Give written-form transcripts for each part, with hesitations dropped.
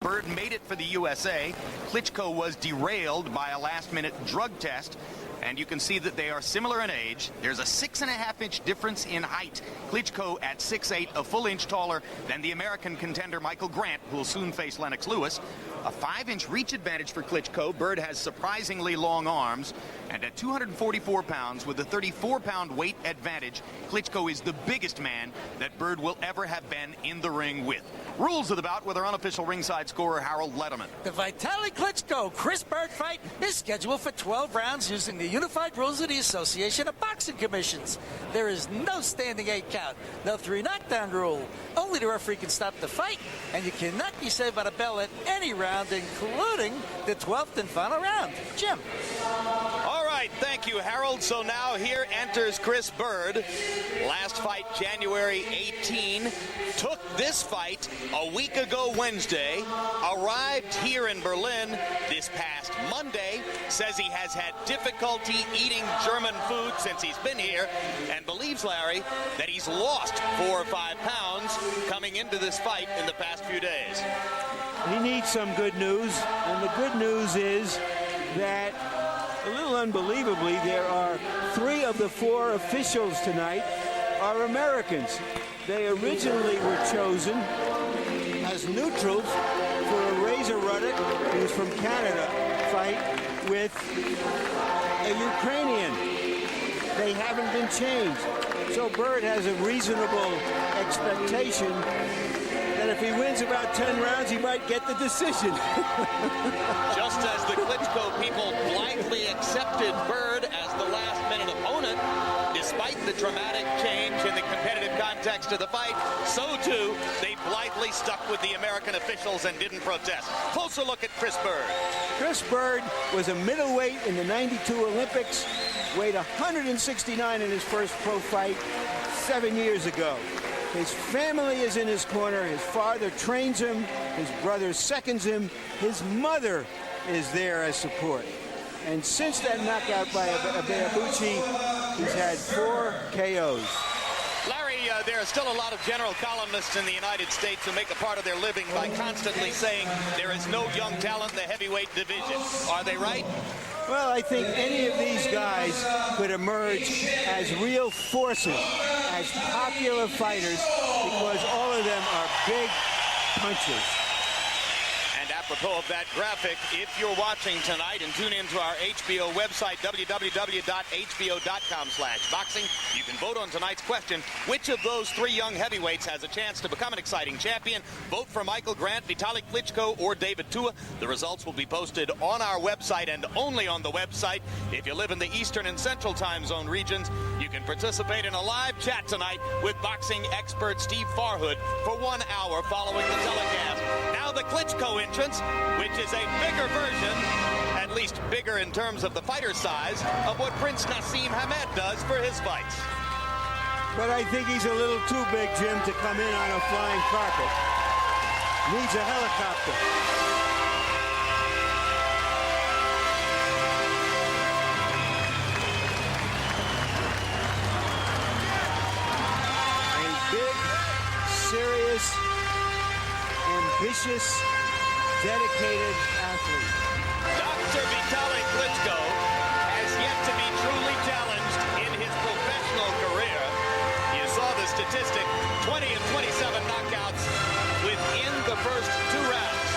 Byrd made it for the USA. Klitschko was derailed by a last-minute drug test. And you can see that they are similar in age. There's a 6.5-inch difference in height. Klitschko at 6'8", a full inch taller than the American contender Michael Grant, who will soon face Lennox Lewis. A 5-inch reach advantage for Klitschko. Byrd has surprisingly long arms. And at 244 pounds, with a 34-pound weight advantage, Klitschko is the biggest man that Byrd will ever have been in the ring with. Rules of the bout with our unofficial ringside scorer, Harold Letterman. The Vitali Klitschko-Chris Byrd fight is scheduled for 12 rounds using the unified rules of the Association of Boxing Commissions. There is no standing 8 count, no 3 knockdown rule. Only the referee can stop the fight, and you cannot be saved by the bell at any round, including the 12th and final round. Jim. All right, thank you, Harold. So now here enters Chris Byrd. Last fight, January 18. Took this fight a week ago Wednesday. Arrived here in Berlin this past Monday. Says he has had difficulty eating German food since he's been here, and believes, Larry, that he's lost 4 or 5 pounds coming into this fight in the past few days. He needs some good news, and the good news is that, a little unbelievably, there are 3 of the 4 officials tonight are Americans. They originally were chosen as neutrals for a Razor Ruddock, who's from Canada, fight with a Ukrainian. They haven't been changed. So Byrd has a reasonable expectation that if he wins about 10 rounds, he might get the decision. Just as the Klitschko people blithely accepted Byrd as the last-minute opponent, despite the dramatic change in the competitive context of the fight, so too they blithely stuck with the American officials and didn't protest. Closer look at Chris Byrd. Chris Byrd was a middleweight in the '92 Olympics, weighed 169 in his first pro fight 7 years ago. His family is in his corner. His father trains him. His brother seconds him. His mother is there as support. And since that knockout by Abeabuchi, he's had 4 KOs. Larry, there are still a lot of general columnists in the United States who make a part of their living by constantly saying there is no young talent in the heavyweight division. Are they right? Well, I think any of these guys could emerge as real forces, as popular fighters, because all of them are big punchers. And apropos of that graphic, if you're watching tonight and tune into our HBO website, www.hbo.com/boxing, you can vote on tonight's question. Which of those 3 young heavyweights has a chance to become an exciting champion? Vote for Michael Grant, Vitali Klitschko, or David Tua. The results will be posted on our website and only on the website. If you live in the Eastern and Central time zone regions, you can participate in a live chat tonight with boxing expert Steve Farhood for 1 hour following the telecast. Now the Klitschko entrance, which is a bigger version, at least bigger in terms of the fighter size, of what Prince Nassim Hamed does for his fights. But I think he's a little too big, Jim, to come in on a flying carpet. Needs a helicopter. A big, serious, ambitious, dedicated athlete. Dr. Vitali Klitschko has yet to be truly challenged in his professional career. You saw the statistic, 20 of 27 knockouts within the first 2 rounds.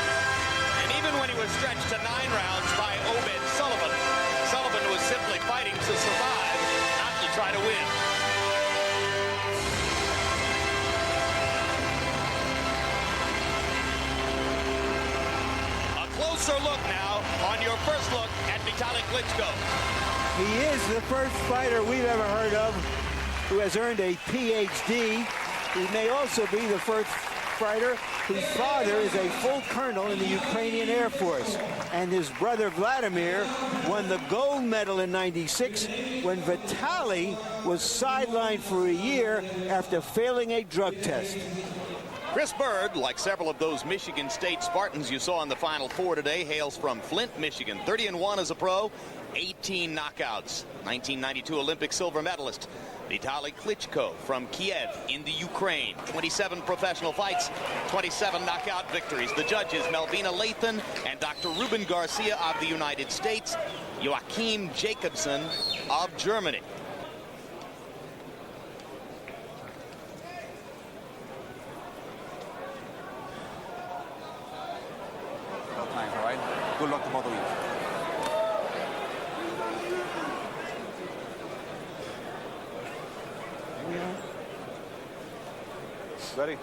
And even when he was stretched to 9 rounds by Obed Sullivan, Sullivan was simply fighting to survive, not to try to win. Closer look now on your first look at Vitali Klitschko. He is the first fighter we've ever heard of who has earned a PhD. He may also be the first fighter whose father is a full colonel in the Ukrainian Air Force. And his brother Vladimir won the gold medal in '96 when Vitali was sidelined for a year after failing a drug test. Chris Byrd, like several of those Michigan State Spartans you saw in the Final Four today, hails from Flint, Michigan. 30-1 as a pro, 18 knockouts. 1992 Olympic silver medalist Vitali Klitschko from Kiev in the Ukraine. 27 professional fights, 27 knockout victories. The judges, Melvina Lathan and Dr. Ruben Garcia of the United States, Joachim Jacobson of Germany. Nice, all right? Good luck to both of you. Ready?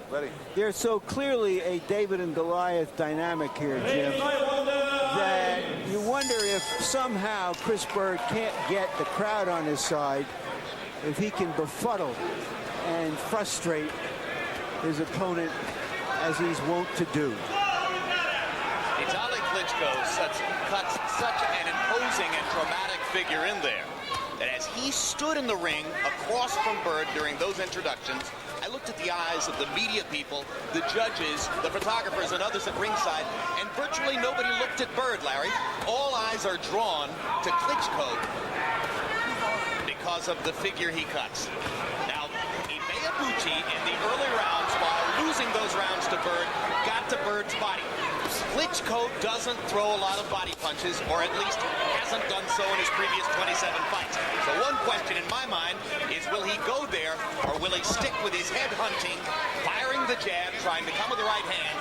Ready. There's so clearly a David and Goliath dynamic here, Jim, that you wonder if somehow Chris Byrd can't get the crowd on his side, if he can befuddle and frustrate his opponent as he's wont to do. Vitali Klitschko cuts such an imposing and dramatic figure in there that as he stood in the ring across from Byrd during those introductions, I looked at the eyes of the media people, the judges, the photographers, and others at ringside, and virtually nobody looked at Byrd, Larry. All eyes are drawn to Klitschko because of the figure he cuts. Now, Ibeabuchi in the early rounds, while losing those rounds to Byrd, got to Byrd's body. Klitschko doesn't throw a lot of body punches, or at least hasn't done so in his previous 27 fights. So one question in my mind is, will he go there, or will he stick with his head hunting, firing the jab, trying to come with the right hand,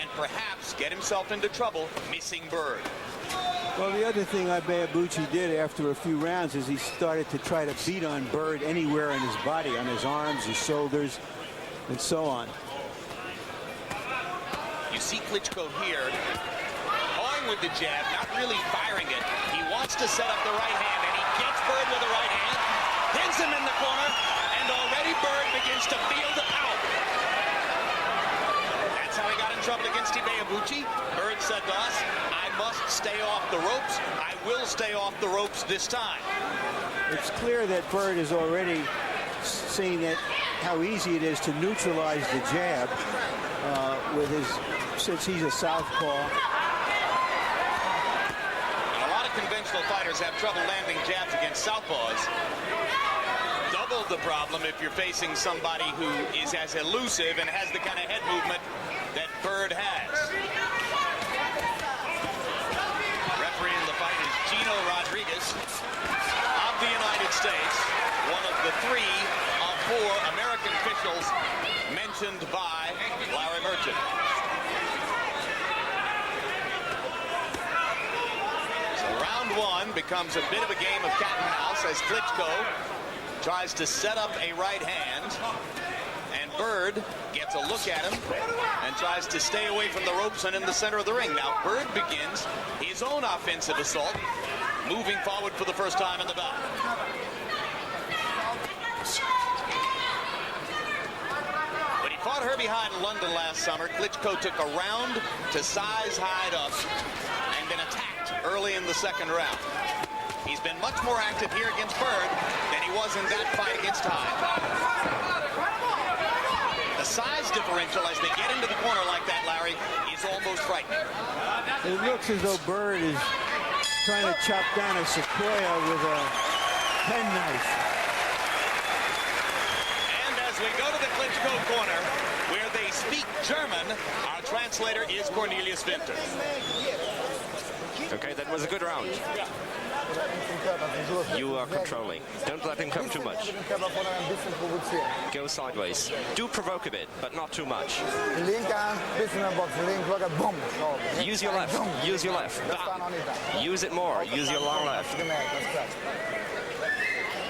and perhaps get himself into trouble missing Byrd? Well, the other thing Ibeabuchi did after a few rounds is he started to try to beat on Byrd anywhere in his body, on his arms, his shoulders, and so on. You see Klitschko here, going with the jab, not really firing it. He wants to set up the right hand, and he gets Byrd with the right hand, pins him in the corner, and already Byrd begins to feel the power. That's how he got in trouble against Ibeabuchi. Byrd said to us, I must stay off the ropes. I will stay off the ropes this time. It's clear that Byrd has already seen that how easy it is to neutralize the jab with his, since he's a southpaw. A lot of conventional fighters have trouble landing jabs against southpaws. Double the problem if you're facing somebody who is as elusive and has the kind of head movement that Byrd has. Refereeing the fight is Gino Rodriguez of the United States, one of the 3 of 4 American officials mentioned by Larry Merchant. So round 1 becomes a bit of a game of cat and mouse as Klitschko tries to set up a right hand, and Byrd gets a look at him and tries to stay away from the ropes and in the center of the ring. Now Byrd begins his own offensive assault, moving forward for the first time in the bout. When he fought Herbie Hyde in London last summer, Klitschko took a round to size Hyde up and then attacked early in the second round. He's been much more active here against Byrd than he was in that fight against Hyde. The size differential as they get into the corner like that, Larry, is almost frightening. It looks as though Byrd is trying to chop down a sequoia with a penknife. And as we go to the Klitschko corner, where they speak German, our translator is Cornelius Winter. Okay, that was a good round. You are controlling. Don't let him come too much. Go sideways. Do provoke a bit, but not too much. Use your left. Use your left. Bam. Use it more. Use your long left.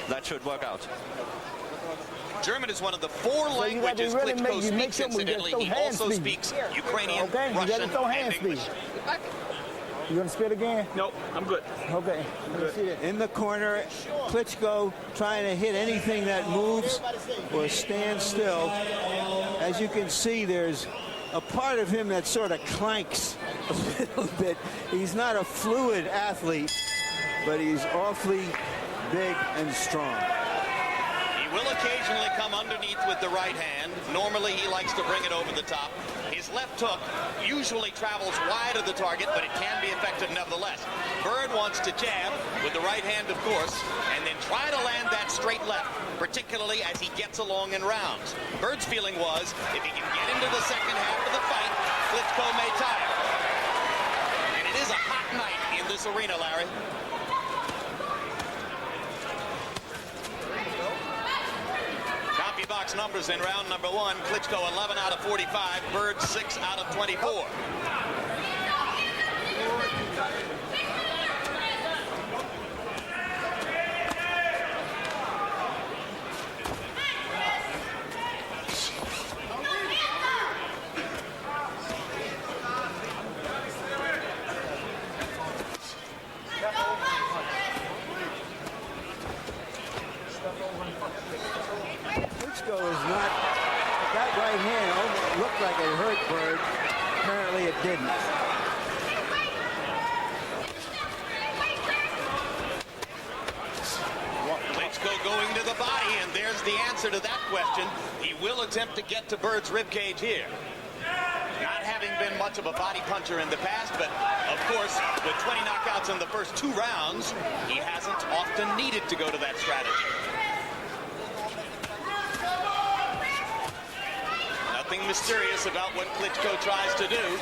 That should work out. German is one of the 4 languages Klitschko speaks, incidentally. He also speaks Ukrainian, Russian, and English. You want to spit again? Nope, I'm good. Okay. In the corner, Klitschko trying to hit anything that moves or stands still. As you can see, there's a part of him that sort of clanks a little bit. He's not a fluid athlete, but he's awfully big and strong. He will occasionally come underneath with the right hand. Normally, he likes to bring it over the top. His left hook usually travels wide of the target, but it can be effective nevertheless. Byrd wants to jab with the right hand, of course, and then try to land that straight left, particularly as he gets along in rounds. Byrd's feeling was, if he can get into the second half of the fight, Klitschko may tire. And it is a hot night in this arena, Larry. Box numbers in round number 1. Klitschko 11 out of 45. Byrd 6 out of 24. Klitschko is not, that right hand looked like it hurt Byrd. Apparently it didn't. Klitschko going to the body, and there's the answer to that question. He will attempt to get to Byrd's ribcage here. Not having been much of a body puncher in the past, but of course, with 20 knockouts in the first 2 rounds, he hasn't often needed to go to that strategy. Nothing mysterious about what Klitschko tries to do.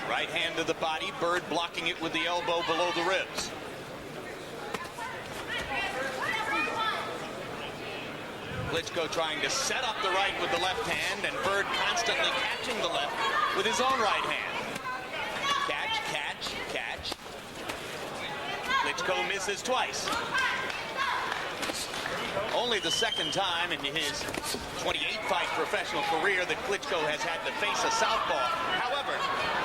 Right hand to the body, Byrd blocking it with the elbow below the ribs. Klitschko trying to set up the right with the left hand, and Byrd constantly catching the left with his own right hand. Catch, catch, catch. Klitschko misses twice. Only the second time in his 28-fight professional career that Klitschko has had to face a southpaw. However,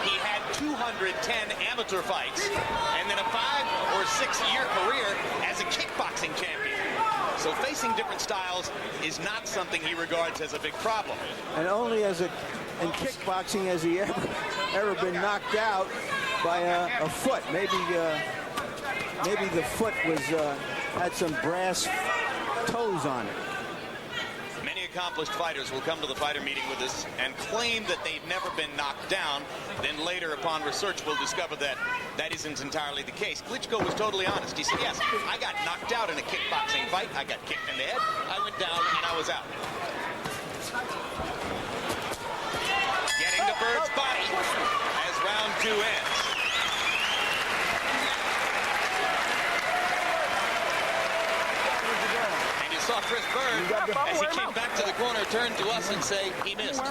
he had 210 amateur fights and then a 5- or 6-year career as a kickboxing champion. So facing different styles is not something he regards as a big problem. And only in kickboxing has he ever been knocked out by a foot. Maybe the foot was had some brass toes on it. Many accomplished fighters will come to the fighter meeting with us and claim that they've never been knocked down. Then later, upon research, we'll discover that that isn't entirely the case. Klitschko was totally honest. He said, yes, I got knocked out in a kickboxing fight. I got kicked in the head. I went down and I was out. Getting to Byrd's body as round 2 ends. Saw Chris Byrd as he came back to the corner, turned to us and say he missed.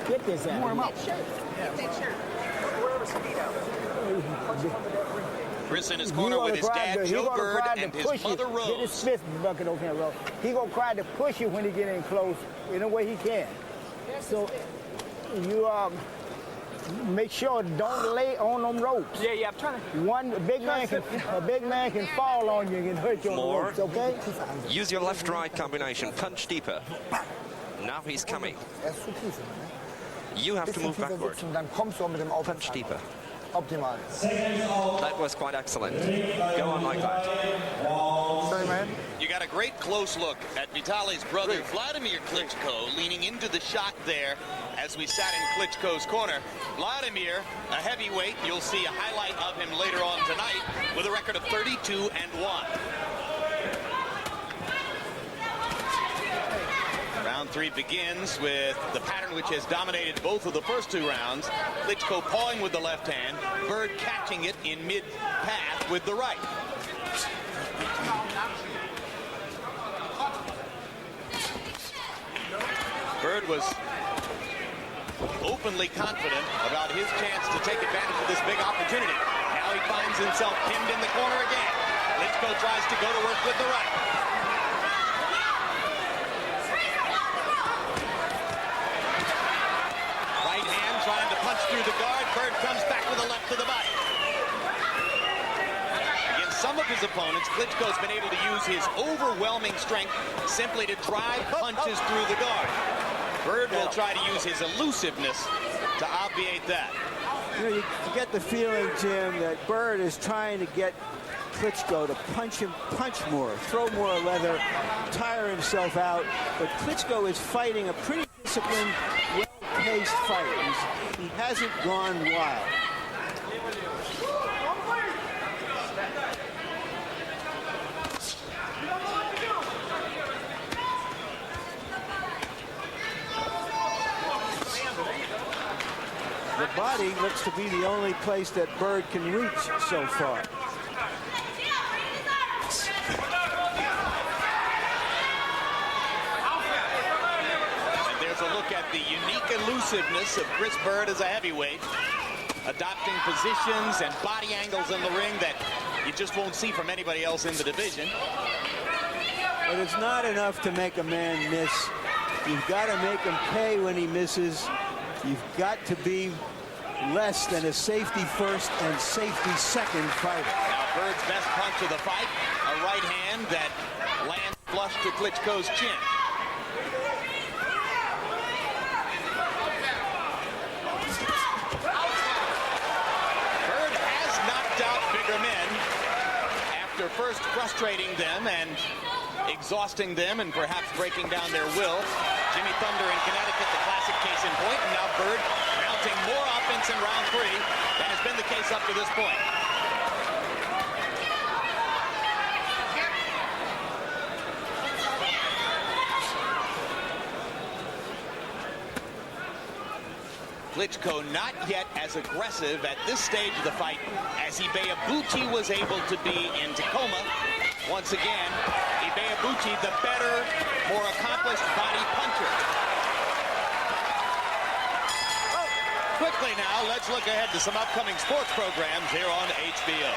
Get this out. Warm up. Get that shirt. Chris in his corner with his dad, Joe Byrd, and his mother, Rose. Get his fist bucket over here, Rose. He gonna cry to push you when he get in close in a way he can. So you make sure don't lay on them ropes. Yeah, I'm trying to. A big man can fall on you and can hurt you on the ropes, okay? Use your left-right combination. Punch deeper. Now he's coming. You have to move backward. Punch deeper. Optimal. That was quite excellent. Go on like that. Sorry, man. You got a great close look at Vitali's brother, Vladimir Klitschko, leaning into the shot there as we sat in Klitschko's corner. Vladimir, a heavyweight, you'll see a highlight of him later on tonight with a record of 32-1. Round 3 begins with the pattern which has dominated both of the first 2 rounds. Klitschko pawing with the left hand, Byrd catching it in mid-path with the right. Byrd was openly confident about his chance to take advantage of this big opportunity. Now he finds himself pinned in the corner again. Klitschko tries to go to work with the right. Right hand trying to punch through the guard. Byrd comes back with a left to the body. Against some of his opponents, Klitschko's been able to use his overwhelming strength simply to drive punches through the guard. Byrd will try to use his elusiveness to obviate that. You know, you get the feeling, Jim, that Byrd is trying to get Klitschko to punch more, throw more leather, tire himself out. But Klitschko is fighting a pretty disciplined, well-paced fight. He hasn't gone wild. The body looks to be the only place that Byrd can reach so far. And there's a look at the unique elusiveness of Chris Byrd as a heavyweight, adopting positions and body angles in the ring that you just won't see from anybody else in the division. But it's not enough to make a man miss. You've got to make him pay when he misses. You've got to be less than a safety first and safety second fighter. Now Byrd's best punch of the fight, a right hand that lands flush to Klitschko's chin. Byrd has knocked out bigger men after first frustrating them and exhausting them and perhaps breaking down their will. Jimmy Thunder in Connecticut, the classic case in point, and now Byrd mounting more offense in round 3 than has been the case up to this point. Klitschko not yet as aggressive at this stage of the fight as Ibeabuchi was able to be in Tacoma. Once again, Ibeabuchi, the better, more accomplished body puncher. Quickly now, let's look ahead to some upcoming sports programs here on HBO.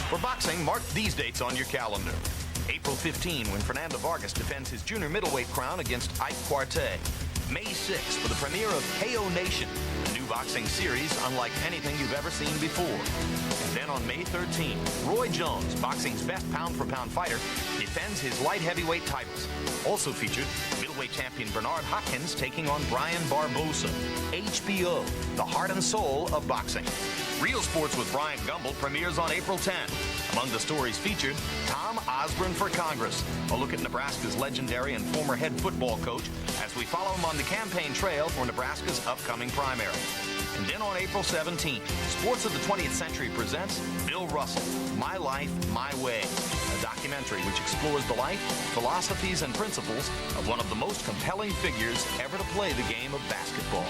For boxing, mark these dates on your calendar. April 15, when Fernando Vargas defends his junior middleweight crown against Ike Quartey. May 6th for the premiere of KO Nation, a new boxing series unlike anything you've ever seen before. And then on May 13th, Roy Jones, boxing's best pound-for-pound fighter, defends his light heavyweight titles. Also featured, middleweight champion Bernard Hopkins taking on Brian Barbosa. HBO, the heart and soul of boxing. Real Sports with Brian Gumbel premieres on April 10th. Among the stories featured, Tom Osborne for Congress, a look at Nebraska's legendary and former head football coach as we follow him on the campaign trail for Nebraska's upcoming primary. And then on April 17th, Sports of the 20th Century presents Bill Russell, My Life, My Way, a documentary which explores the life, philosophies, and principles of one of the most compelling figures ever to play the game of basketball.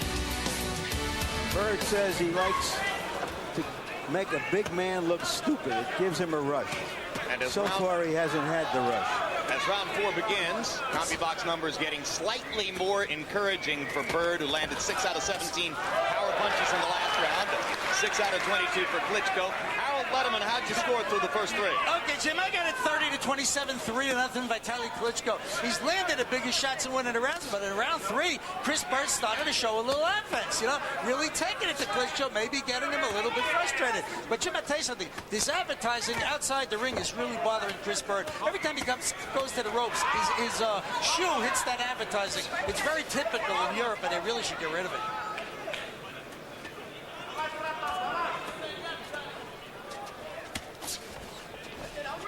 Byrd says he likes to make a big man look stupid. It gives him a rush. And so far, he hasn't had the rush. As round 4 begins, CompuBox numbers getting slightly more encouraging for Byrd, who landed 6 out of 17 power punches in the last round, 6 out of 22 for Klitschko. Harold Letterman, how'd you score through the first 3? Okay, Jim, I got it 30-27, 3-0 Vitali Klitschko. He's landed the biggest shots in winning the rounds, but in round 3, Chris Byrd started to show a little offense, you know, really taking it to Klitschko, maybe getting him a little bit frustrated. But Jim, I'll tell you something, this advertising outside the ring is really bothering Chris Byrd. Every time he goes to the ropes, his shoe hits that advertising. It's very typical in Europe, and they really should get rid of it.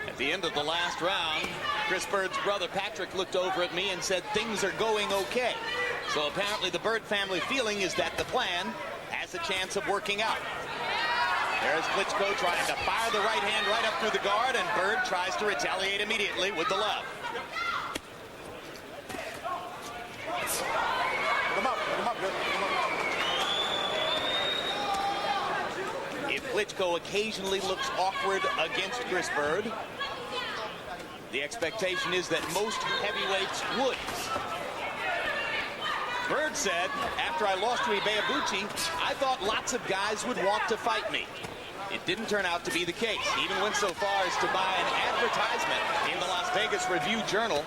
At the end of the last round, Chris Byrd's brother Patrick looked over at me and said things are going okay. So apparently the Byrd family feeling is that the plan has a chance of working out. There's Klitschko trying to fire the right hand right up through the guard, and Byrd tries to retaliate immediately with the left. Come up, good. If Klitschko occasionally looks awkward against Chris Byrd, the expectation is that most heavyweights would. Byrd said, after I lost to Ibeabuchi, I thought lots of guys would want to fight me. It didn't turn out to be the case. He even went so far as to buy an advertisement in the Las Vegas Review-Journal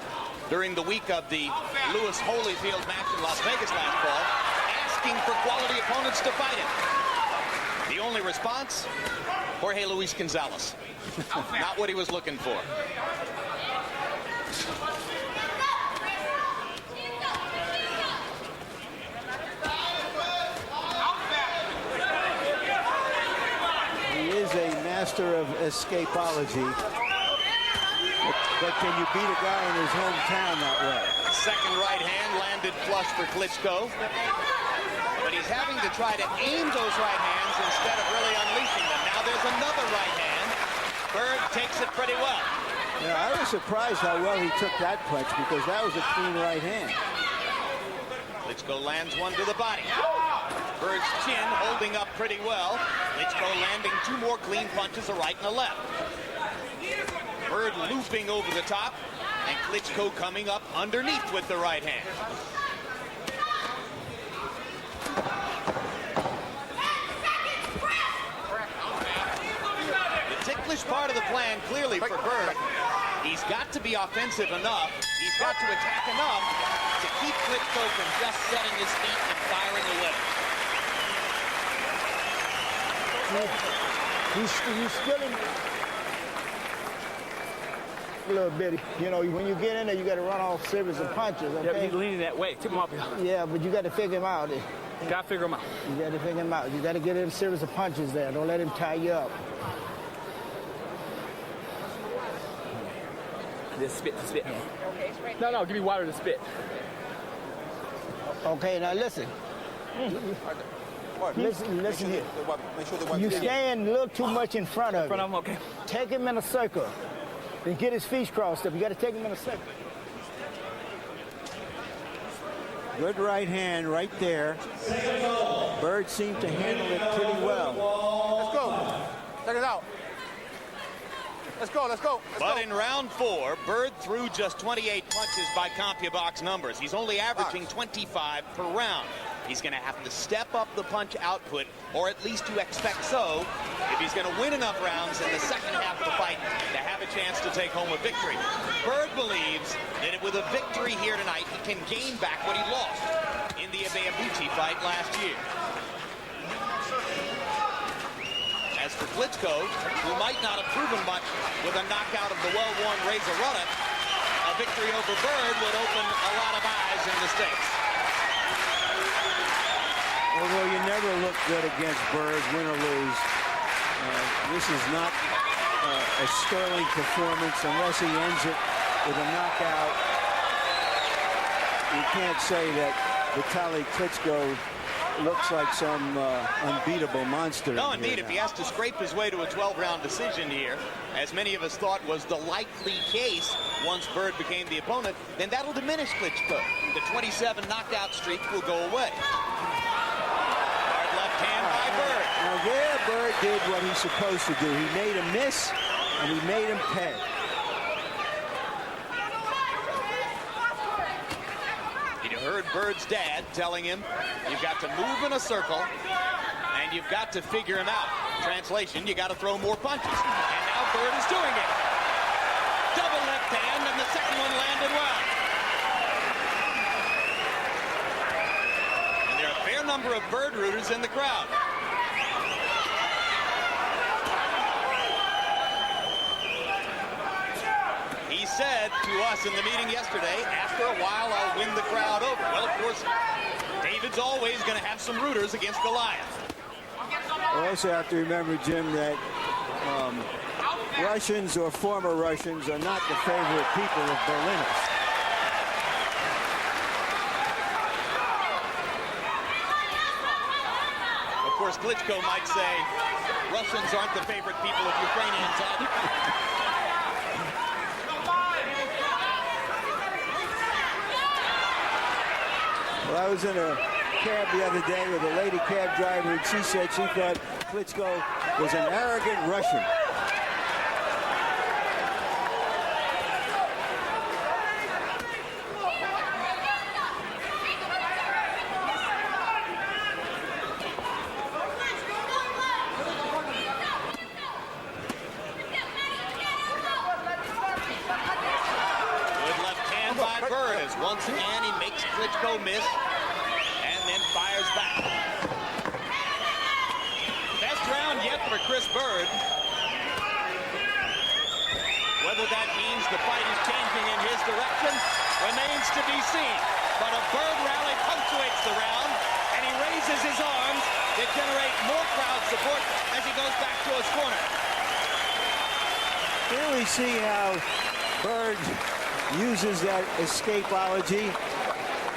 during the week of the Lewis Holyfield match in Las Vegas last fall, asking for quality opponents to fight him. The only response, Jorge Luis Gonzalez. Not what he was looking for. master of escapology. But can you beat a guy in his hometown that way? Second right hand landed flush for Klitschko. But he's having to try to aim those right hands instead of really unleashing them. Now there's another right hand. Byrd takes it pretty well. Yeah, I was surprised how well he took that punch because that was a clean right hand. Klitschko lands one to the body. Byrd's chin holding up pretty well. Klitschko landing two more clean punches, a right and a left. Byrd looping over the top, and Klitschko coming up underneath with the right hand. The ticklish part of the plan clearly for Byrd. He's got to be offensive enough. He's got to attack enough to keep Klitschko from just setting his feet and firing away. He's still in a little bit. You know, when you get in there, you got to run off series of punches. Okay? Yeah, he's leaning that way. Tip him up. Yeah, but you got to figure him out. You got to figure him out. You got to figure him out. You got to get in a series of punches there. Don't let him tie you up. Just spit, just spit. No, give me water to spit. Okay, now listen. Listen here. You stand a little too much in front of him. Okay. Take him in a circle. Then get his feet crossed up. You got to take him in a circle. Good right hand right there. Byrd seemed to handle it pretty well. Let's go. Check it out. Let's go, let's go. But in round 4, Byrd threw just 28 punches by CompuBox numbers. He's only averaging 25 per round. He's going to have to step up the punch output, or at least you expect so, if he's going to win enough rounds in the second half of the fight to have a chance to take home a victory. Byrd believes that with a victory here tonight, he can gain back what he lost in the Abeabuchi fight last year. As for Klitschko, who might not have proven much with a knockout of the well-worn Razor Ruddock, a victory over Byrd would open a lot of eyes in the States. Although you never look good against Byrd, win or lose. This is not a sterling performance unless he ends it with a knockout. You can't say that Vitali Klitschko looks like some unbeatable monster. No, indeed, if he has to scrape his way to a 12-round decision here, as many of us thought was the likely case once Byrd became the opponent, then that'll diminish Klitschko. The 27 knockout streak will go away. Hard left hand by Byrd. Now there, Byrd did what he's supposed to do. He made him miss, and he made him pay. You heard Byrd's dad telling him, you've got to move in a circle, and you've got to figure him out. Translation, you got to throw more punches. And now Byrd is doing it. Double left hand, and the second one landed well. And there are a fair number of Byrd rooters in the crowd. He said to us in the meeting yesterday, after a while, I'll win the crowd over. Well, of course, David's always going to have some rooters against Goliath. We also have to remember, Jim, that Russians or former Russians are not the favorite people of Berliners. Of course, Klitschko might say, Russians aren't the favorite people of Ukrainians either. Well, I was in a cab the other day with a lady cab driver, and she said she thought Klitschko was an arrogant Russian. Good left hand by Byrd as once again he makes Klitschko miss and then fires back. Best round yet for Chris Byrd. Whether that means the fight is changing in his direction remains to be seen. But a Byrd rally punctuates the round, and he raises his arms to generate more crowd support as he goes back to his corner. Here we see how Byrd uses that escapology,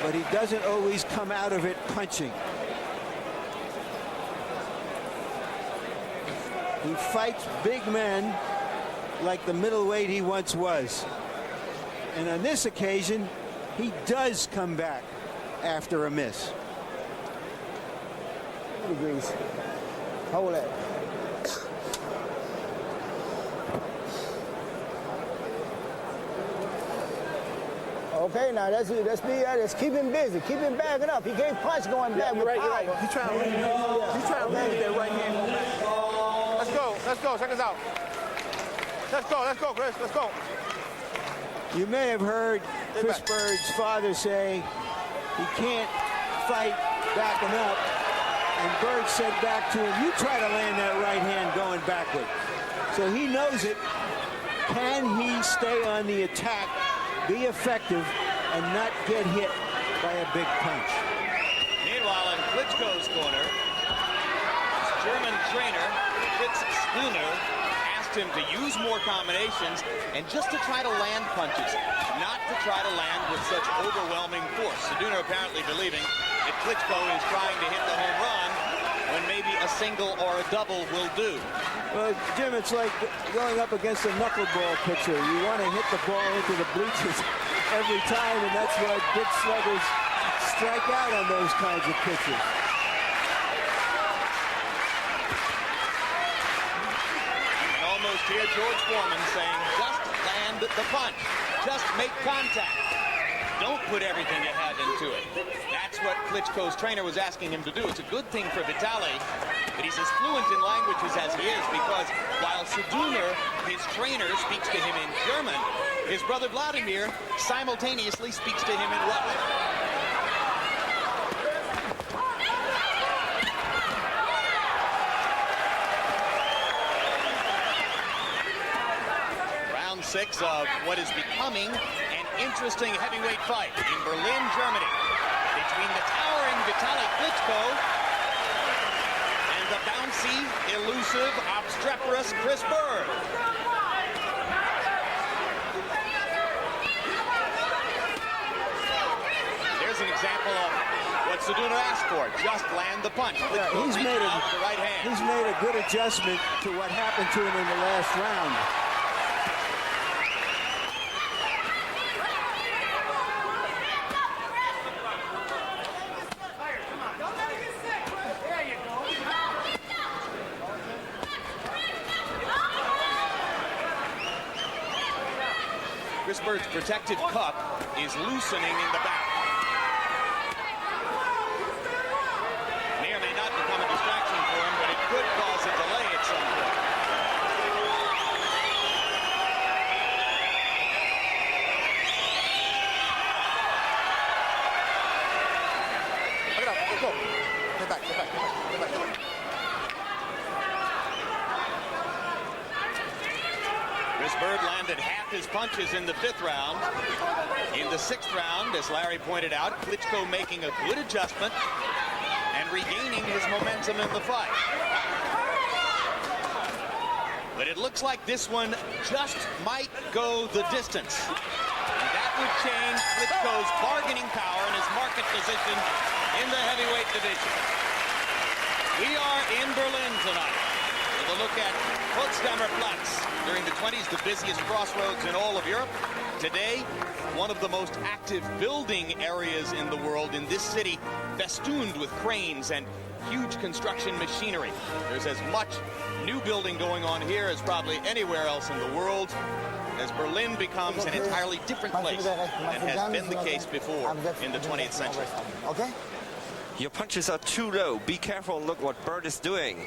but he doesn't always come out of it punching. He fights big men like the middleweight he once was. And on this occasion, he does come back after a miss. Degrees. Hold that. Okay, now let's keep him busy. Keep him backing up. He can't punch going back with power. He's trying to lose that right hand. Let's go. Check us out. Let's go, Chris. Let's go. You may have heard Chris Byrd's father say he can't fight backing up. And Byrd said back to him, you try to land that right hand going backward. So he knows it. Can he stay on the attack, be effective, and not get hit by a big punch? Meanwhile, in Klitschko's corner, his German trainer, Fritz Spooner, asked him to use more combinations and just to try to land punches, not to try to land with such overwhelming force. Spooner apparently believing that Klitschko is trying to hit the home run when maybe a single or a double will do. Well, Jim, it's like going up against a knuckleball pitcher. You want to hit the ball into the bleachers every time, and that's why big sluggers strike out on those kinds of pitches. And almost hear George Foreman saying, just land the punch. Just make contact. Don't put everything you have into it. That's what Klitschko's trainer was asking him to do. It's a good thing for Vitali that he's as fluent in languages as he is, because while Spooner, his trainer, speaks to him in German, his brother Vladimir simultaneously speaks to him in Russian. Round 6 of what is becoming an interesting heavyweight fight in Berlin, Germany, between the towering Vitali Klitschko and the bouncy, elusive, obstreperous Chris Byrd. There's an example of what Spooner asked for, just land the punch. He's made the right hand. He's made a good adjustment to what happened to him in the last round. Chris Byrd's protective cup is loosening in the back. May or may not become a distraction for him, but it could cause a delay at some point. Look it up. Let's go. Get back. Chris Byrd landed half his punches in the 5th round. In the 6th round, as Larry pointed out, Klitschko making a good adjustment and regaining his momentum in the fight. But it looks like this one just might go the distance. And that would change Klitschko's bargaining power and his market position in the heavyweight division. We are in Berlin tonight with a look at Potsdamer Platz. During the 20s, the busiest crossroads in all of Europe. Today, one of the most active building areas in the world in this city, festooned with cranes and huge construction machinery. There's as much new building going on here as probably anywhere else in the world, as Berlin becomes an entirely different place than has been the case before in the 20th century. Okay? Your punches are too low. Be careful. Look what Byrd is doing.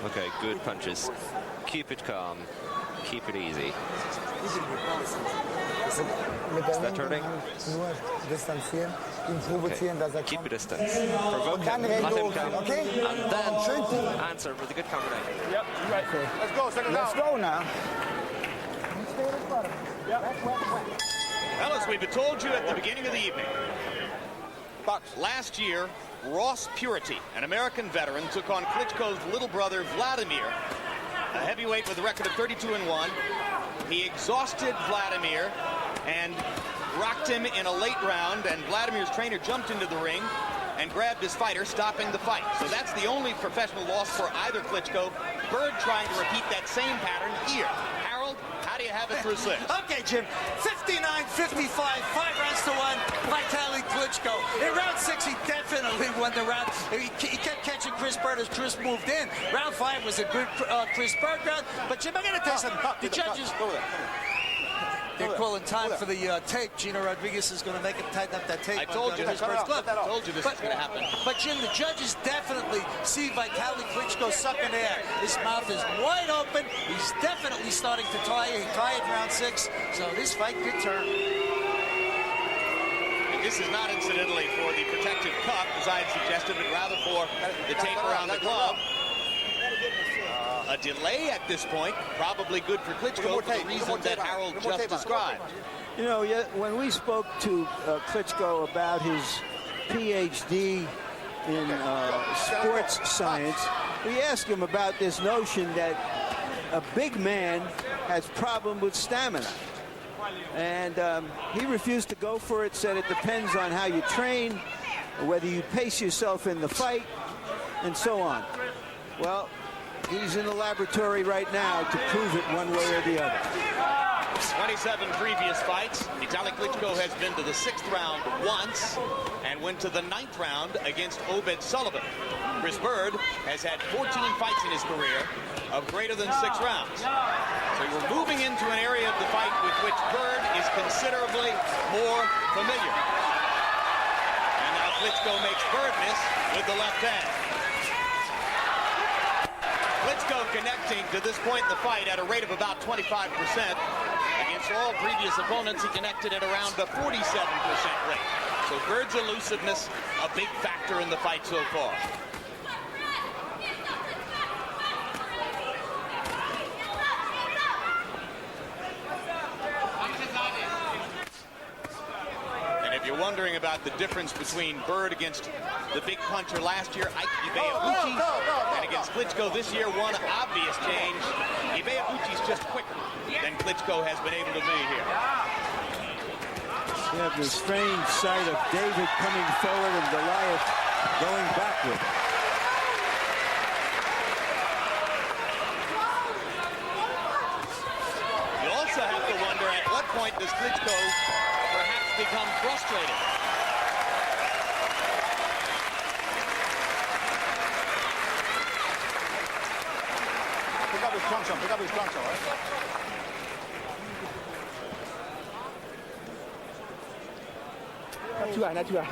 Okay, good punches. Keep it calm. Keep it easy. Is that hurting? Okay. Keep a distance. Provoke him. Let him come. Okay? And then answer with a good combination. Yep, you're right. Okay. Let's go. Check us Let's out. go now. Well, as we've told you at the beginning of the evening, last year, Ross Purity, an American veteran, took on Klitschko's little brother, Vladimir, a heavyweight with a record of 32-1. He exhausted Vladimir and rocked him in a late round, and Vladimir's trainer jumped into the ring and grabbed his fighter, stopping the fight. So that's the only professional loss for either Klitschko. Byrd trying to repeat that same pattern here. Harold, how do you have it through 6? Okay, Jim. 59-55, 5 rounds to 1. Vitali Klitschko. In round 6, he definitely won the round. He kept catching Chris Byrd as Chris moved in. Round 5 was a good Chris Byrd round. But Jim, I got to tell you something. The judges. They're calling time for the tape. Gino Rodriguez is going to make him tighten up that tape. I told you this was going to happen. But Jim, the judges definitely see Vitali Klitschko sucking air. His mouth is wide open. He's definitely starting to tire. He tired round 6, so this fight could turn. And this is not incidentally for the protective cuff, as I had suggested, but rather for the tape around the glove. A delay at this point, probably good for Klitschko for the reason that Harold just described. You know, when we spoke to Klitschko about his PhD in sports science, we asked him about this notion that a big man has problem with stamina. And he refused to go for it, said it depends on how you train, whether you pace yourself in the fight, and so on. Well, he's in the laboratory right now to prove it one way or the other. 27 previous fights. Vitali Klitschko has been to the 6th round once and went to the 9th round against Obed Sullivan. Chris Byrd has had 14 fights in his career of greater than 6 rounds. So we're moving into an area of the fight with which Byrd is considerably more familiar. And now Klitschko makes Byrd miss with the left hand. Klitschko connecting to this point in the fight at a rate of about 25%. Against all previous opponents, he connected at around a 47% rate. So Byrd's elusiveness, a big factor in the fight so far. And if you're wondering about the difference between Byrd against the big puncher last year, Ibeabuchi, and against Klitschko this year, one obvious change. Ibeabuchi's just quicker than Klitschko has been able to be here. You have the strange sight of David coming forward and Goliath going backward. You also have to wonder at what point does Klitschko perhaps become frustrated. Pick up his trunk shot, pick up his trunk shot, right? Not too high, not too high.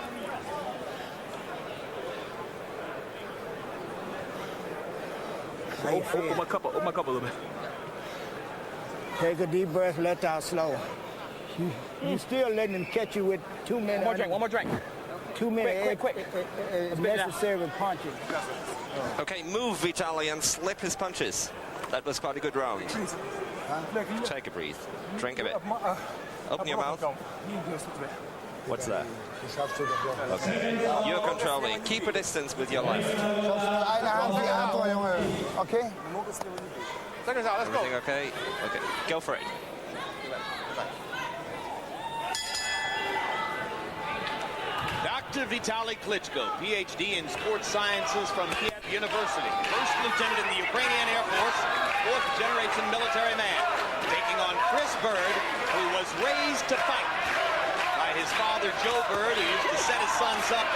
Open my cup up a little bit. Take a deep breath, let out slow. You still letting him catch you with 2 minutes. One more drink. 2 minutes. Quick. It's necessary with punches. Okay, move Vitali and slip his punches. That was quite a good round. Take a breath. Drink a bit. Open your mouth. What's that? Okay. You're controlling. Keep a distance with your left. Okay? Seconds out, let's go. Everything okay? Okay. Go for it. Dr. Vitali Klitschko, PhD in sports sciences from Kiev University. First lieutenant in the Ukrainian Air Force, 4th generation military man. Taking on Chris Byrd, who was raised to fight by his father, Joe Byrd, who used to set his sons up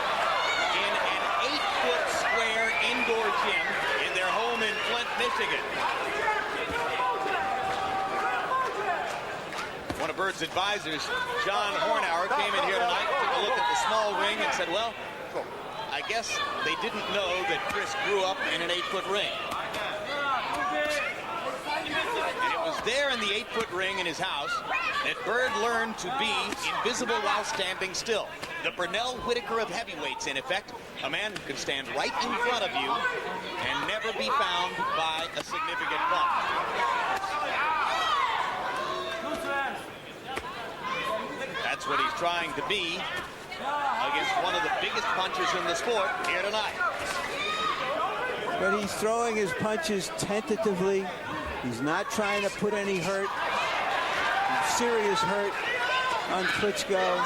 in an 8-foot square indoor gym in their home in Flint, Michigan. One of Byrd's advisors, John Hornauer, came in here tonight, took a look at the small ring and said, well, I guess they didn't know that Chris grew up in an 8-foot ring. And it was there in the 8-foot ring in his house that Byrd learned to be invisible while standing still. The Brunel Whitaker of heavyweights, in effect, a man who can stand right in front of you and never be found by a significant bump. That's what he's trying to be against one of the biggest punchers in the sport here tonight. But he's throwing his punches tentatively. He's not trying to put any serious hurt on Klitschko.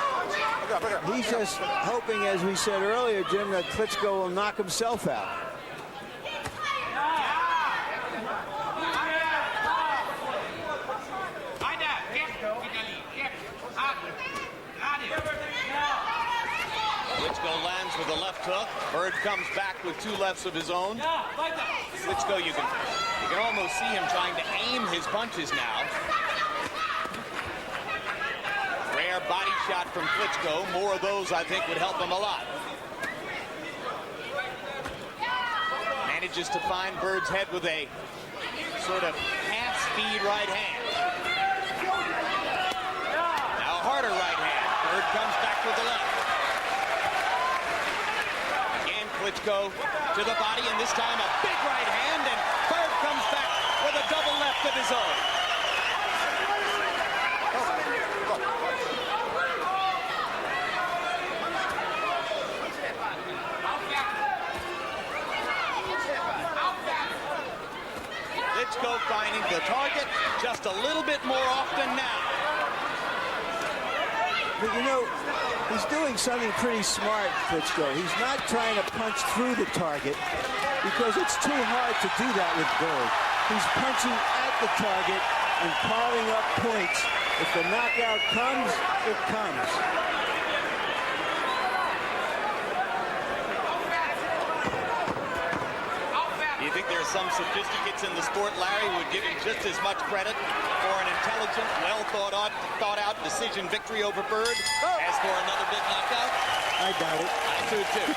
He's just hoping, as we said earlier, Jim, that Klitschko will knock himself out. Klitschko lands with a left hook. Byrd comes back with 2 lefts of his own. Klitschko, you can almost see him trying to aim his punches now. Rare body shot from Klitschko. More of those, I think, would help him a lot. Manages to find Byrd's head with a sort of half-speed right hand. Now a harder right hand. Byrd comes back with the left. Again, Klitschko to the body, and this time a big right hand, and Byrd comes back with a double left of his own. Klitschko finding the target just a little bit more often now. But you know, he's doing something pretty smart, Klitschko. He's not trying to punch through the target because it's too hard to do that with Byrd. He's punching at the target and piling up points. If the knockout comes, it comes. Do you think there are some sophisticates in the sport, Larry, who would give him just as much credit for an intelligent, well thought out decision victory over Byrd as for another big knockout? I doubt it. I do too.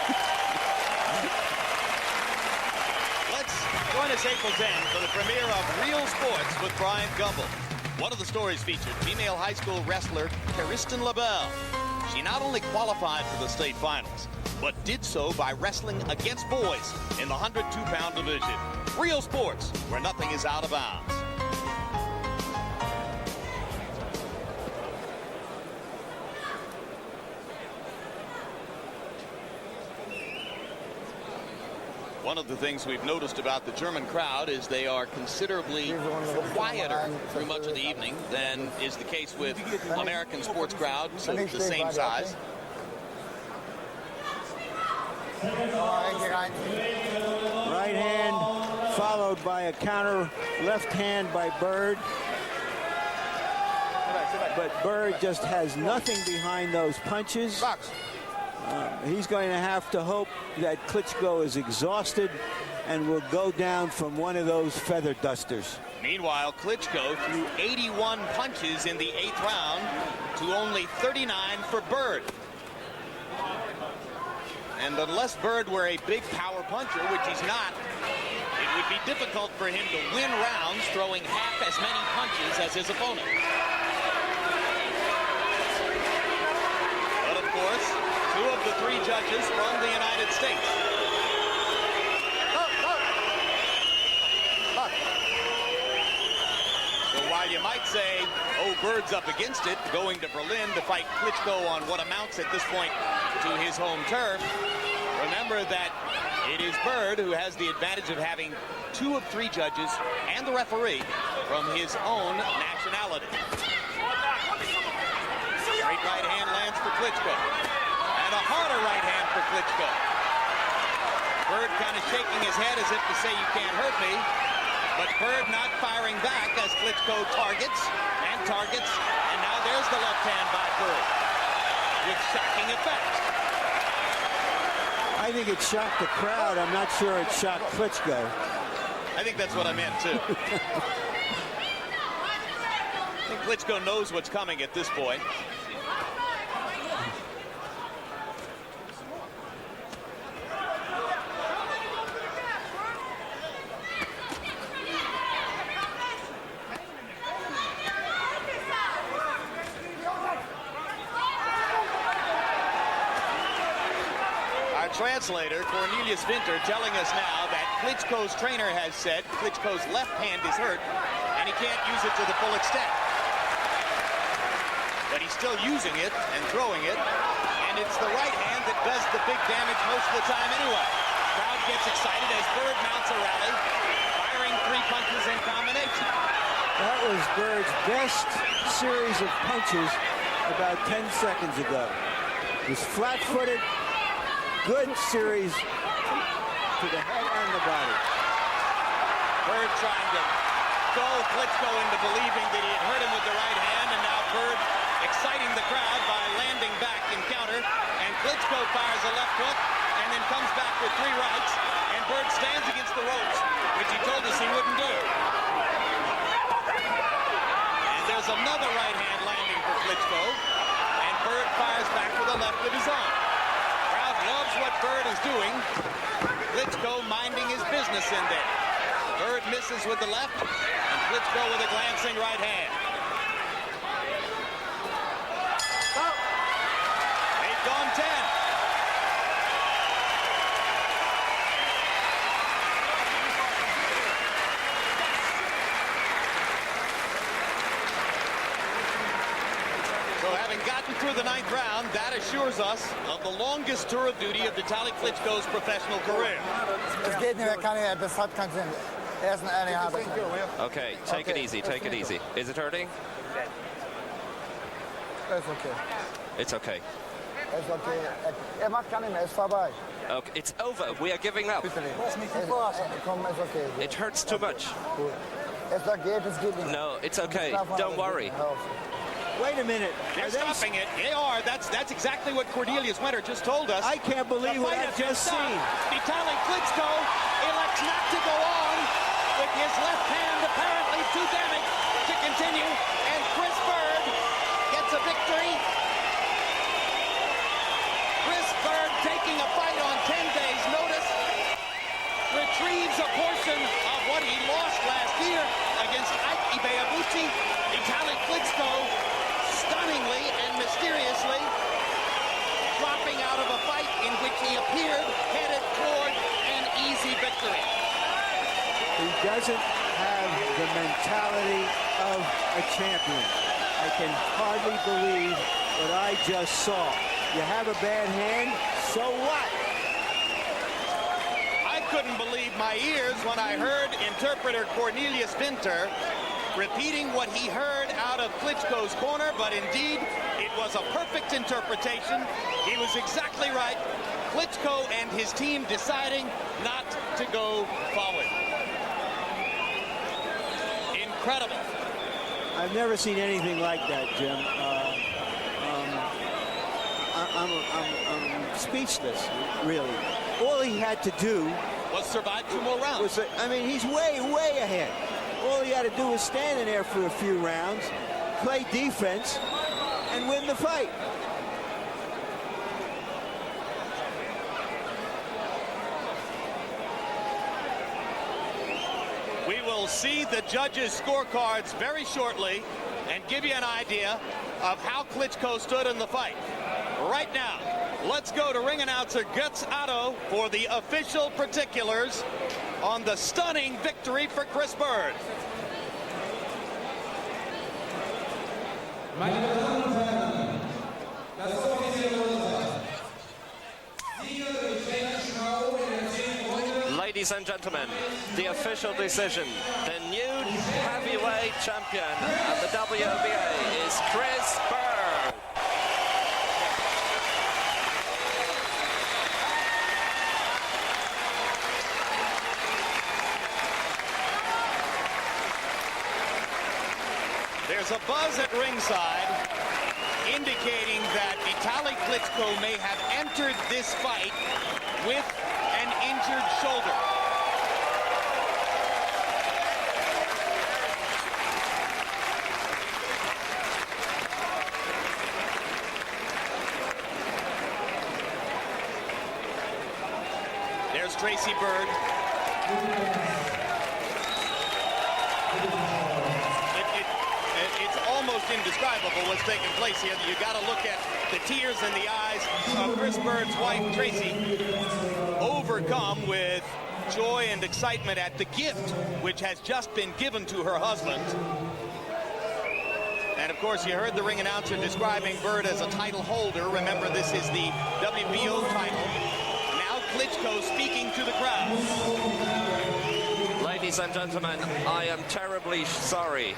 Let's join us April 10 for the premiere of Real Sports with Brian Gumbel. One of the stories featured female high school wrestler Kristen LaBelle. She not only qualified for the state finals, but did so by wrestling against boys in the 102-pound division. Real Sports, where nothing is out of bounds. One of the things we've noticed about the German crowd is they are considerably quieter through much of the evening than is the case with American sports crowds of the same size. Right hand followed by a counter left hand by Byrd. But Byrd just has nothing behind those punches. He's going to have to hope that Klitschko is exhausted and will go down from one of those feather dusters. Meanwhile, Klitschko threw 81 punches in the 8th round to only 39 for Byrd. And unless Byrd were a big power puncher, which he's not, it would be difficult for him to win rounds throwing half as many punches as his opponent. But of course, 2 of the 3 judges from the United States. So while you might say, oh, Byrd's up against it, going to Berlin to fight Klitschko on what amounts at this point to his home turf, remember that it is Byrd who has the advantage of having 2 of 3 judges and the referee from his own nationality. Straight right hand lands for Klitschko. And a harder right hand for Klitschko. Byrd kind of shaking his head as if to say, you can't hurt me. But Byrd not firing back as Klitschko targets and targets. And now there's the left hand by Byrd with shocking effect. I think it shocked the crowd. I'm not sure it shocked Klitschko. I think that's what I meant, too. I think Klitschko knows what's coming at this point. Translator Cornelius Winter telling us now that Klitschko's trainer has said Klitschko's left hand is hurt and he can't use it to the full extent. But he's still using it and throwing it, and it's the right hand that does the big damage most of the time anyway. Crowd gets excited as Byrd mounts a rally, firing 3 punches in combination. That was Byrd's best series of punches about 10 seconds ago. It was flat-footed, good series to the head and the body. Byrd trying to dull Klitschko into believing that he had hurt him with the right hand, and now Byrd exciting the crowd by landing back in counter, and Klitschko fires a left hook and then comes back with 3 rights, and Byrd stands against the ropes, which he told us he wouldn't do. And there's another right hand landing for Klitschko, and Byrd fires back with a left of his own. Crowd loves what Byrd is doing. Klitschko minding his business in there. Byrd misses with the left, and Klitschko with a glancing right hand. They've gone 10. So having gotten through the 9th round, that assures us of the longest tour of duty of Vitali Klitschko's professional career. Okay, take it easy, take it easy. Is it hurting? It's okay. It's okay. It's okay. It's vorbei. Okay, it's over. We are giving up. It's okay. It hurts too much. No, it's okay. Don't worry. Wait a minute. They're stopping it. They are. That's exactly what Cornelius Winter just told us. I can't believe what I've just seen. Vitali Klitschko elects not to go on with his left hand apparently too damaged to continue, and Chris Byrd gets a victory. Chris Byrd taking a fight on 10 days' notice, retrieves a portion of what he lost last year against Ike Ibeabuchi. Vitali Klitschko stunningly and mysteriously dropping out of a fight in which he appeared headed toward an easy victory. He doesn't have the mentality of a champion. I can hardly believe what I just saw. You have a bad hand, so what? I couldn't believe my ears when I heard interpreter Cornelius Winter repeating what he heard out of Klitschko's corner, but indeed, it was a perfect interpretation. He was exactly right. Klitschko and his team deciding not to go forward. Incredible. I've never seen anything like that, Jim. I'm speechless, really. All he had to do was survive 2 more rounds. He's way ahead. All he had to do was stand in there for a few rounds, play defense, and win the fight. We will see the judges' scorecards very shortly and give you an idea of how Klitschko stood in the fight. Right now, let's go to ring announcer Götz Otto for the official particulars on the stunning victory for Chris Byrd. Ladies and gentlemen, the official decision. The new heavyweight champion of the WBA is Chris Byrd. There's a buzz at ringside indicating that Vitali Klitschko may have entered this fight with an injured shoulder. There's Tracy Byrd. It's almost indescribable what's taking place here. You got to look at the tears in the eyes of Chris Byrd's wife, Tracy, overcome with joy and excitement at the gift which has just been given to her husband. And of course, you heard the ring announcer describing Byrd as a title holder. Remember, this is the WBO title, now Klitschko speaking to the crowd. Ladies and gentlemen, I am terribly sorry.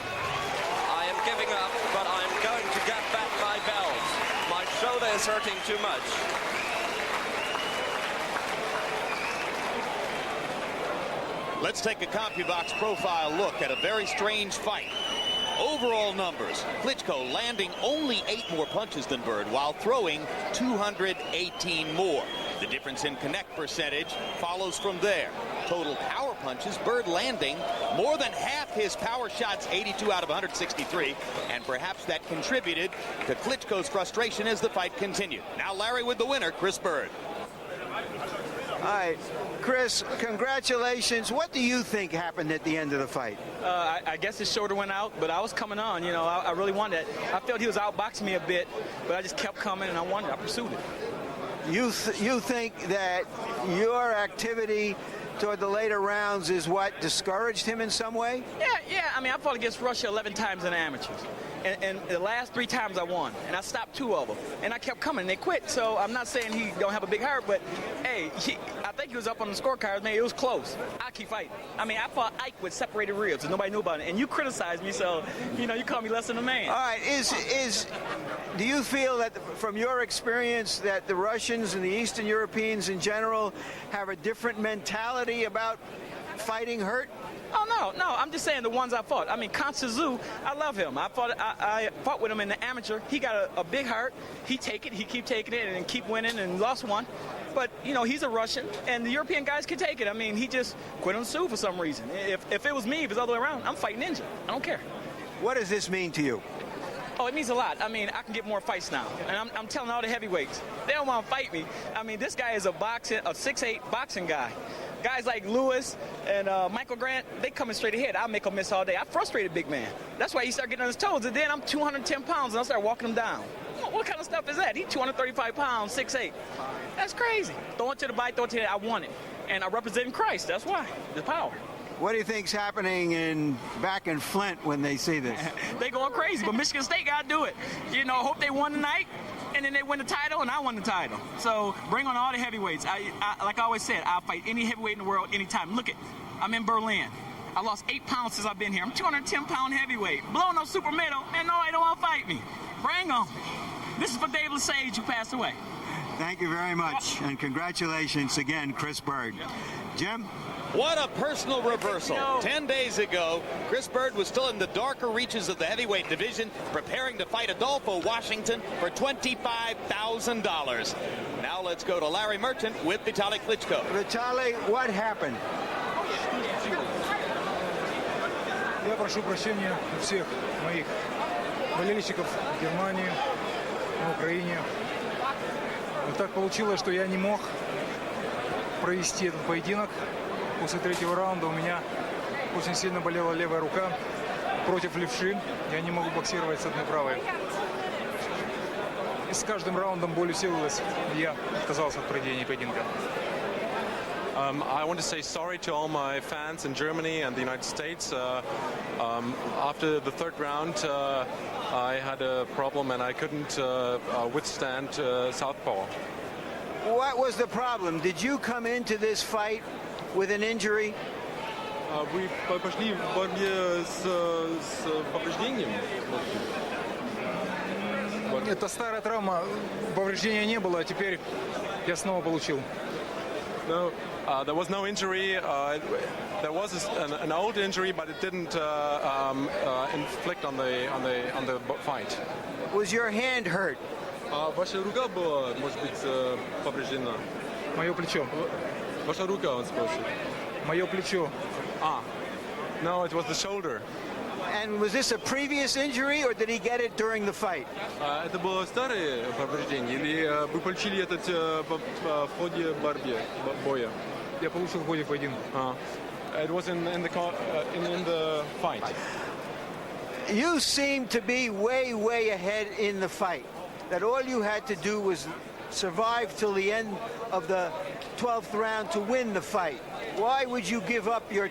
I am giving up, but I'm going to get back my belt. My shoulder is hurting too much. Let's take a CompuBox profile look at a very strange fight. Overall numbers, Klitschko landing only 8 more punches than Byrd while throwing 218 more. The difference in connect percentage follows from there. Total power punches, Byrd landing more than half his power shots, 82 out of 163, and perhaps that contributed to Klitschko's frustration as the fight continued. Now Larry with the winner, Chris Byrd. All right, Chris, congratulations. What do you think happened at the end of the fight? I guess his shoulder went out, but I was coming on. You know, I really wanted it. I felt he was outboxing me a bit, but I just kept coming, and I pursued it. You think that your activity toward the later rounds is what discouraged him in some way? Yeah. I mean, I fought against Russia 11 times in the amateurs. And the last 3 times I won, and I stopped 2 of them, and I kept coming, and they quit. So I'm not saying he don't have a big heart, but hey, I think he was up on the scorecards. Man, it was close. I keep fighting. I mean, I fought Ike with separated ribs, and nobody knew about it. And you criticized me, so you call me less than a man. All right, do you feel that from your experience that the Russians and the Eastern Europeans in general have a different mentality about fighting hurt? Oh, no. I'm just saying the ones I fought. I mean, Konstanzu, I love him. I fought with him in the amateur. He got a big heart. He keep taking it and keep winning and lost one. But, he's a Russian, and the European guys can take it. I mean, he just quit on Sue for some reason. If it was me, if it's the other way around, I'm fighting Ninja. I don't care. What does this mean to you? Oh, it means a lot. I mean, I can get more fights now. And I'm telling all the heavyweights, they don't want to fight me. I mean, this guy is a 6'8" boxing guy. Guys like Lewis and Michael Grant, they coming straight ahead. I'll make them miss all day. I frustrated big man. That's why he started getting on his toes. And then I'm 210 pounds, and I started walking him down. What kind of stuff is that? He's 235 pounds, 6'8". That's crazy. Throw it to the bite, throw it to the head. I won it. And I'm representing Christ. That's why. The power. What do you think's happening back in Flint when they see this? They going crazy, but Michigan State got to do it. Hope they won tonight, and then they win the title, and I won the title. So bring on all the heavyweights. Like I always said, I'll fight any heavyweight in the world anytime. Look I'm in Berlin. I lost 8 pounds since I've been here. I'm 210-pound heavyweight. Blowing no super middle, and nobody don't want to fight me. Bring them. This is for Dave Lesage, who passed away. Thank you very much, and congratulations again, Chris Byrd. Jim? What a personal reversal. 10 days ago, Chris Byrd was still in the darker reaches of the heavyweight division, preparing to fight Adolfo Washington for $25,000. Now let's go to Larry Merchant with Vitali Klitschko. Vitali, what happened? Я прошу прощения у всех моих болельщиков в Германии, на Украине. Но так получилось, что я не мог провести этот поединок. После 3-го раунда у меня очень сильно болела левая рука против левши. Я не могу боксировать с одной правой. И с каждым раундом боль усиливалась, и я отказался от проведения поединка. I want to say sorry to all my fans in Germany and the United States. After the 3rd round, I had a problem and I couldn't withstand southpaw. What was the problem? Did you come into this fight with an injury? Вы пошли в борьбе с повреждением? Это старая травма, повреждения не было, а теперь я снова получил. No, there was no injury. There was an old injury, but it didn't inflict on the fight. Was your hand hurt? Ваша рука была, может быть, повреждена? Мое плечо. Ваша рука, он спрашивает. Мое плечо. No, it was the shoulder. And was this a previous injury, or did he get it during the fight? Это было старое повреждение, или вы получили это в ходе боя? Я получил в ходе поединка. It was in the fight. You seem to be way ahead in the fight. That all you had to do was survive till the end of the 12th round to win the fight. Why would you give up your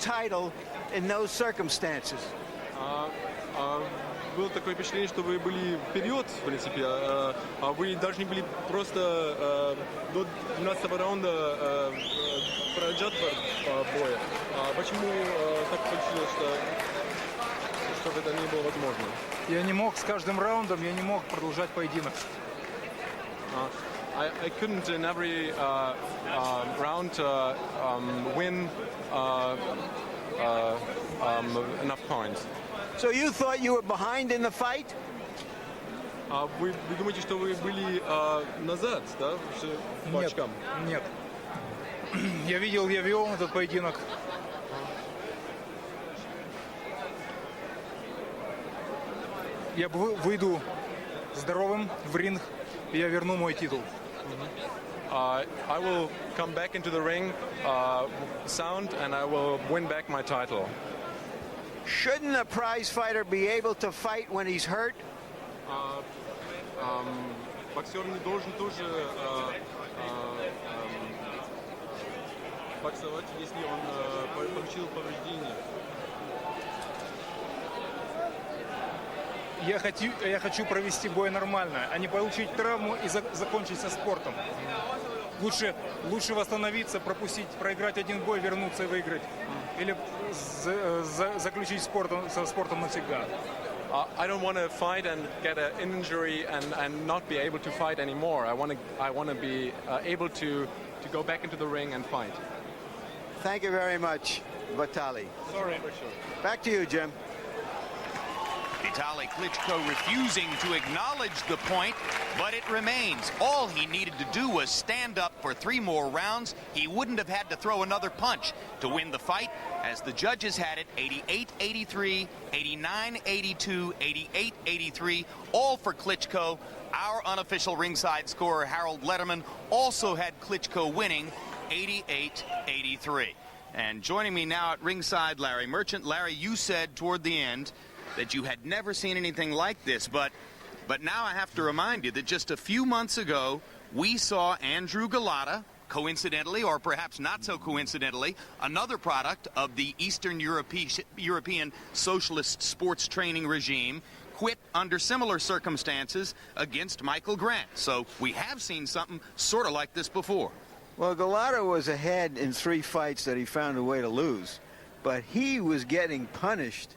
title in those circumstances? было такое впечатление, что вы были вперед, в принципе, а вы должны были просто до 12-го раунда продолжать бой. Почему так получилось, что это не было возможно? Я не мог с каждым раундом, я не мог продолжать поединок. I couldn't in every round win enough points. So you thought you were behind in the fight? Вы думаете, что вы были назад, да, по очкам? Нет. Я вел этот поединок. Я выйду здоровым в ринг, и я верну мой титул. I will come back into the ring sound, and I will win back my title. Shouldn't a prize fighter be able to fight when he's hurt? Боксер не должен тоже боксовать, если он получил повреждение. Я хочу провести бой нормально, а не получить травму и закончить со спортом. Лучше восстановиться, проиграть один бой, вернуться и выиграть. Или заключить со спортом навсегда. I don't want to fight and get an injury and not be able to fight anymore. I want to be able to go back into the ring and fight. Thank you very much, Vitali. Sorry. Back to you, Jim. Vitali Klitschko refusing to acknowledge the point, but it remains. All he needed to do was stand up for 3 more rounds. He wouldn't have had to throw another punch to win the fight, as the judges had it 88-83, 89-82, 88-83, all for Klitschko. Our unofficial ringside scorer, Harold Letterman, also had Klitschko winning 88-83. And joining me now at ringside, Larry Merchant. Larry, you said toward the end that you had never seen anything like this, but now I have to remind you that just a few months ago, we saw Andrew Galata, coincidentally, or perhaps not so coincidentally, another product of the Eastern European Socialist sports training regime, quit under similar circumstances against Michael Grant. So we have seen something sort of like this before. Well, Galata was ahead in 3 fights that he found a way to lose, but he was getting punished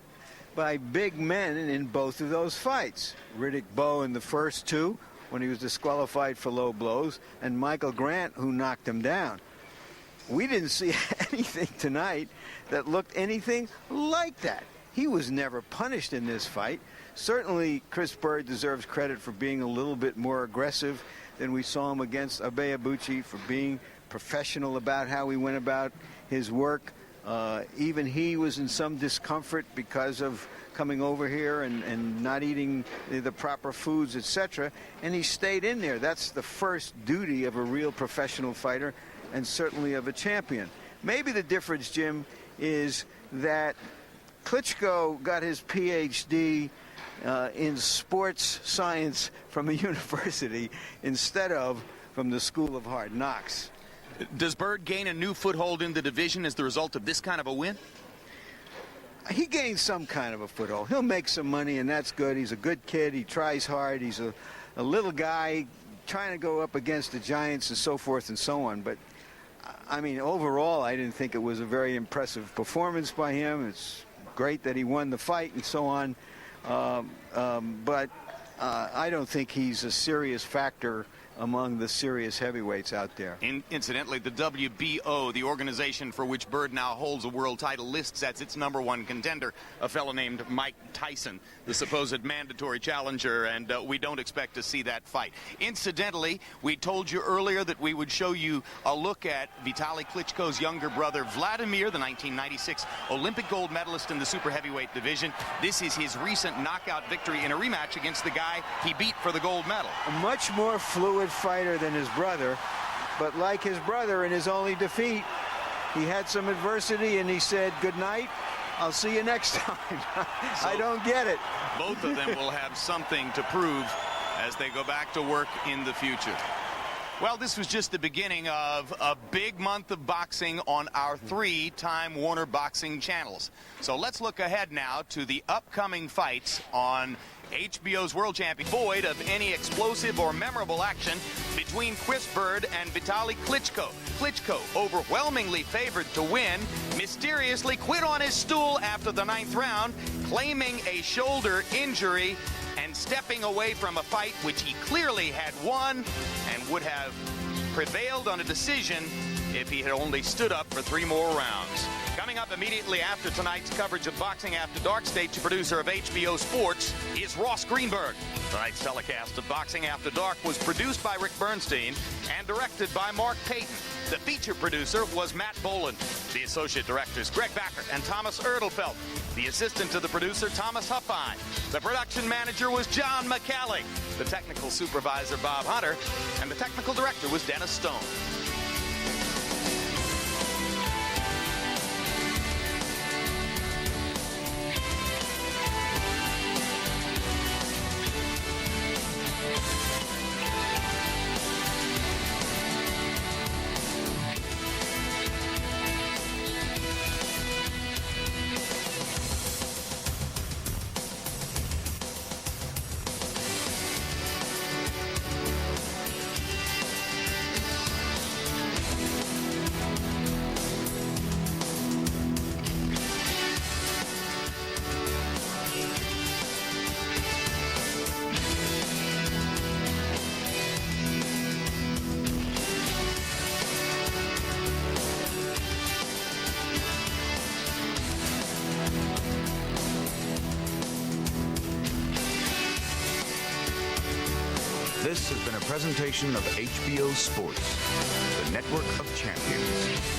by big men in both of those fights. Riddick Bowe in the first 2, when he was disqualified for low blows, and Michael Grant, who knocked him down. We didn't see anything tonight that looked anything like that. He was never punished in this fight. Certainly, Chris Byrd deserves credit for being a little bit more aggressive than we saw him against Abe Abuchi, for being professional about how he went about his work. Even he was in some discomfort because of coming over here and not eating the proper foods, etc. And he stayed in there. That's the first duty of a real professional fighter, and certainly of a champion. Maybe the difference, Jim, is that Klitschko got his PhD in sports science from a university instead of from the School of Hard Knocks. Does Byrd gain a new foothold in the division as the result of this kind of a win? He gains some kind of a foothold. He'll make some money, and that's good. He's a good kid. He tries hard. He's a little guy trying to go up against the giants and so forth and so on. But, I mean, overall, I didn't think it was a very impressive performance by him. It's great that he won the fight and so on. But I don't think he's a serious factor among the serious heavyweights out there. Incidentally, the WBO, the organization for which Byrd now holds a world title, lists as its #1 contender a fellow named Mike Tyson, the supposed mandatory challenger, and we don't expect to see that fight. Incidentally, we told you earlier that we would show you a look at Vitali Klitschko's younger brother, Vladimir, the 1996 Olympic gold medalist in the super heavyweight division. This is his recent knockout victory in a rematch against the guy he beat for the gold medal. A much more fluid fighter than his brother, but like his brother in his only defeat, he had some adversity and he said, good night, I'll see you next time. I don't get it. Both of them will have something to prove as they go back to work in the future. Well, this was just the beginning of a big month of boxing on our 3 Time Warner boxing channels. So let's look ahead now to the upcoming fights on HBO's World Champion. Void of any explosive or memorable action between Byrd and Vitali Klitschko. Klitschko, overwhelmingly favored to win, mysteriously quit on his stool after the 9th round, claiming a shoulder injury and stepping away from a fight which he clearly had won and would have prevailed on a decision if he had only stood up for 3 more rounds. Coming up immediately after tonight's coverage of Boxing After Dark, stage producer of HBO Sports is Ross Greenberg. Tonight's telecast of Boxing After Dark was produced by Rick Bernstein and directed by Mark Payton. The feature producer was Matt Boland. The associate directors, Greg Backer and Thomas Erdelfelt. The assistant to the producer, Thomas Huffine. The production manager was John McCallie. The technical supervisor, Bob Hunter. And the technical director was Dennis Stone. This has been a presentation of HBO Sports, the network of champions.